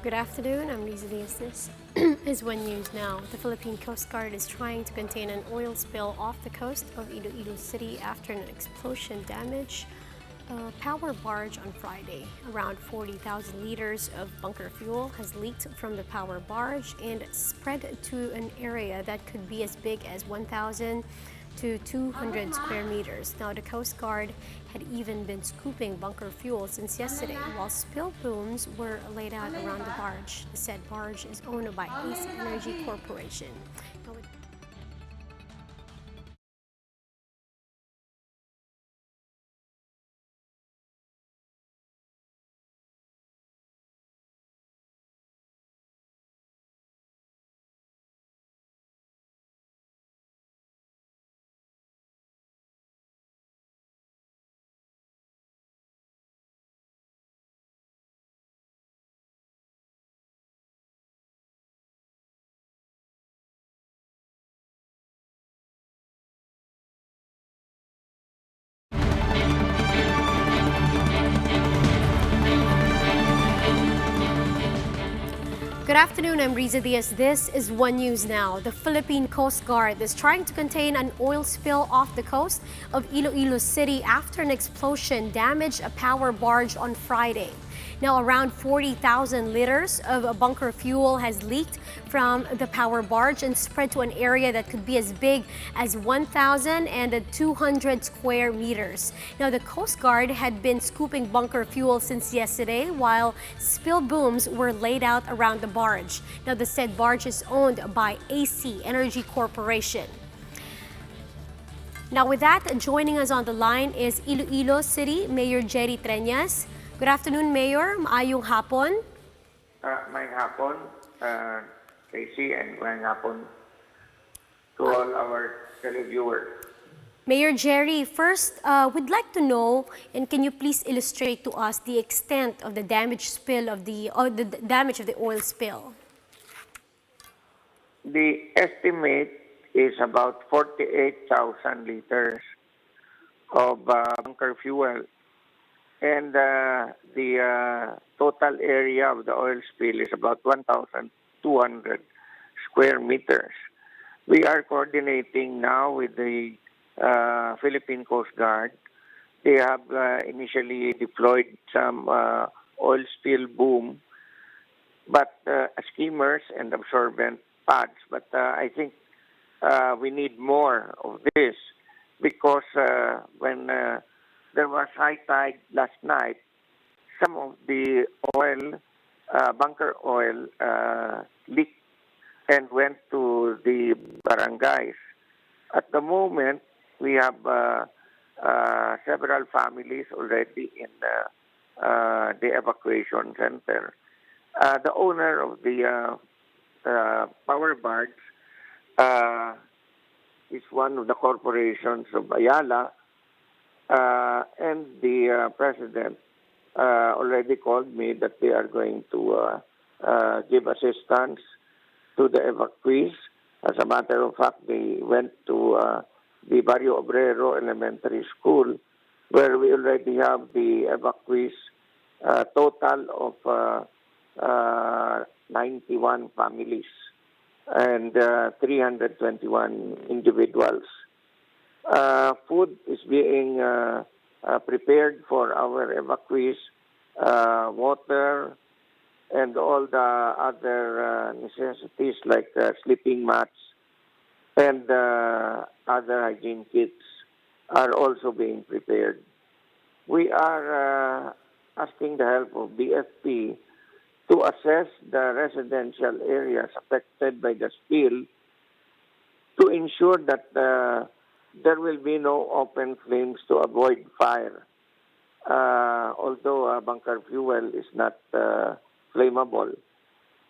Good afternoon, I'm Riza Diaz. This is One News Now. The Philippine Coast Guard is trying to contain an oil spill off the coast of Iloilo City after an explosion damaged a power barge on Friday. Around 40,000 liters of bunker fuel has leaked from the power barge and spread to an area that could be as big as 1,000 to 200 square meters. Now, the Coast Guard had even been scooping bunker fuel since yesterday, while spill booms were laid out around the barge. The said barge is owned by Ace Energy Corporation. Now, Good afternoon, I'm Riza Diaz. This is One News Now. The Philippine Coast Guard is trying to contain an oil spill off the coast of Iloilo City after an explosion damaged a power barge on Friday. Now, around 40,000 liters of bunker fuel has leaked from the power barge and spread to an area that could be as big as 1,200 square meters. Now, the Coast Guard had been scooping bunker fuel since yesterday, while spill booms were laid out around the barge. Now, the said barge is owned by AC Energy Corporation. Now, with that, joining us on the line is Iloilo City Mayor Jerry Treñas. Good afternoon, Mayor. Maayong hapon. Maayong hapon, Casey, and maayong hapon to all our televiewers. Mayor Jerry, first, we'd like to know, and can you please illustrate to us the extent of the damage spill of the damage of the oil spill? The estimate is about 48,000 liters of bunker fuel. And the total area of the oil spill is about 1,200 square meters. We are coordinating now with the Philippine Coast Guard. They have initially deployed some oil spill boom, but skimmers and absorbent pads. But I think we need more of this because when there was high tide last night, some of the oil, bunker oil, leaked and went to the barangays. At the moment, we have several families already in the evacuation center. The owner of the power barge is one of the corporations of Ayala. And the president already called me that they are going to give assistance to the evacuees. As a matter of fact, they went to the Barrio Obrero Elementary School, where we already have the evacuees total of 91 families and 321 individuals. Food is being prepared for our evacuees, water, and all the other necessities like sleeping mats and other hygiene kits are also being prepared. We are asking the help of BFP to assess the residential areas affected by the spill to ensure that there will be no open flames to avoid fire. Although bunker fuel is not flammable.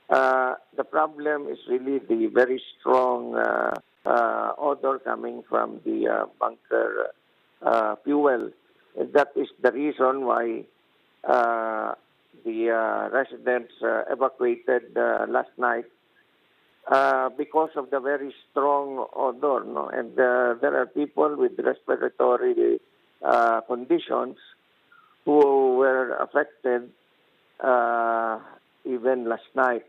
The problem is really the very strong odor coming from the bunker fuel. And that is the reason why the residents evacuated last night because of the very strong odor. No? And there are people with respiratory conditions who were affected even last night.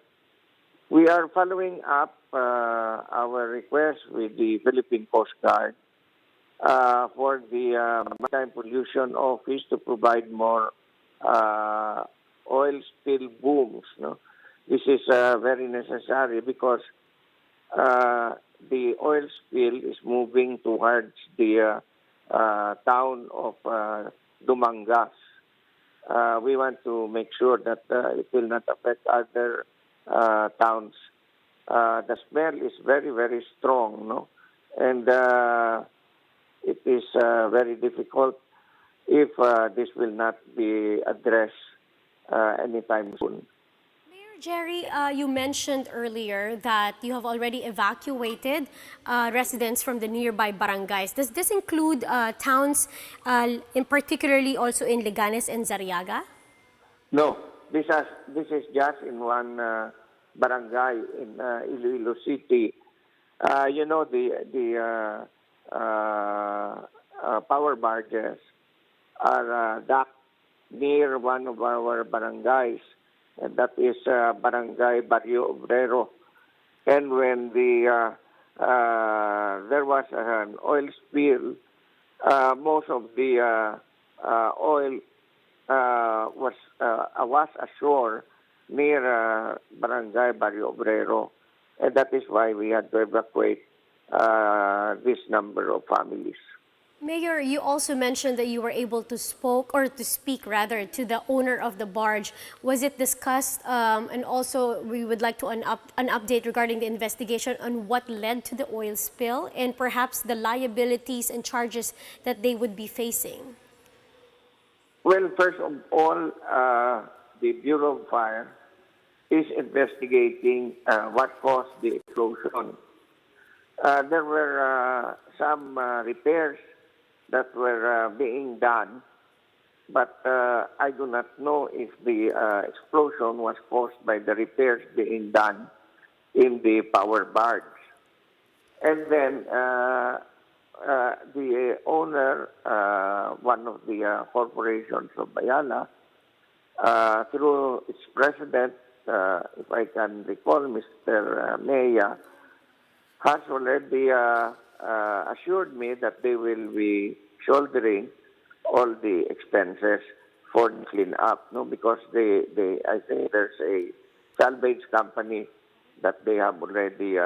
We are following up our request with the Philippine Coast Guard for the Maritime Pollution Office to provide more oil spill booms. No? This is very necessary because the oil spill is moving towards the town of Dumangas. We want to make sure that it will not affect other towns. The smell is very, very strong, no? And it is very difficult if this will not be addressed anytime soon. Mayor Jerry, you mentioned earlier that you have already evacuated residents from the nearby barangays. Does this include towns, in particularly also in Leganes and Zariaga? No, this is just in one barangay in Iloilo City. You know, the power barges are docked near one of our barangays, and that is Barangay Barrio Obrero. And when there was an oil spill, most of the oil was ashore near Barangay Barrio Obrero, and that is why we had to evacuate this number of families. Mayor, you also mentioned that you were able to speak rather to the owner of the barge. Was it discussed? And also, we would like to an update regarding the investigation on what led to the oil spill and perhaps the liabilities and charges that they would be facing. Well, first of all, the Bureau of Fire is investigating what caused the explosion. There were some repairs that were being done, but I do not know if the explosion was caused by the repairs being done in the power barge. And then the owner, one of the corporations of Bayala, through its president, if I can recall, Mr. Maya, has already assured me that they will be shouldering all the expenses for the cleanup, no? Because I think there's a salvage company that they have already they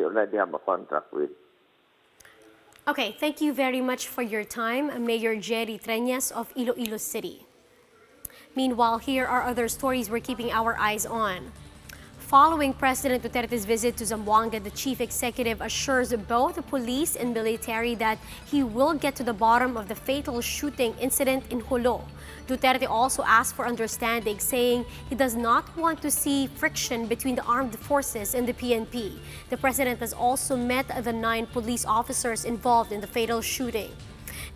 already have a contract with. Okay, thank you very much for your time, Mayor Jerry Treñas of Iloilo City. Meanwhile, here are other stories we're keeping our eyes on. Following President Duterte's visit to Zamboanga, the chief executive assures both the police and military that he will get to the bottom of the fatal shooting incident in Jolo. Duterte also asked for understanding, saying he does not want to see friction between the armed forces and the PNP. The president has also met the 9 police officers involved in the fatal shooting.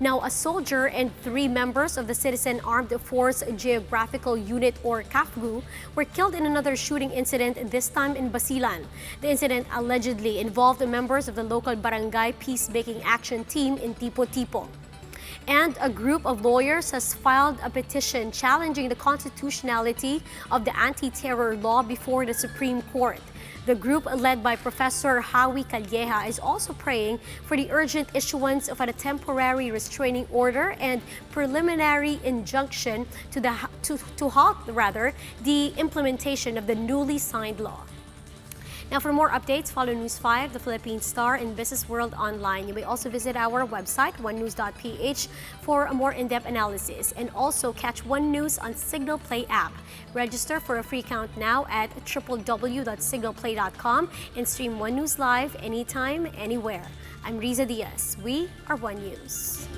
Now, a soldier and 3 members of the Citizen Armed Force Geographical Unit, or CAFGU, were killed in another shooting incident, this time in Basilan. The incident allegedly involved members of the local barangay peacemaking action team in Tipo-Tipo. And a group of lawyers has filed a petition challenging the constitutionality of the anti-terror law before the Supreme Court. The group, led by Professor Howie Calleja, is also praying for the urgent issuance of a temporary restraining order and preliminary injunction to halt the implementation of the newly signed law. Now, for more updates, follow News 5, the Philippine Star, and Business World online. You may also visit our website, onenews.ph, for a more in-depth analysis. And also catch One News on Signal Play app. Register for a free account now at www.signalplay.com and stream One News live anytime, anywhere. I'm Riza Diaz. We are One News.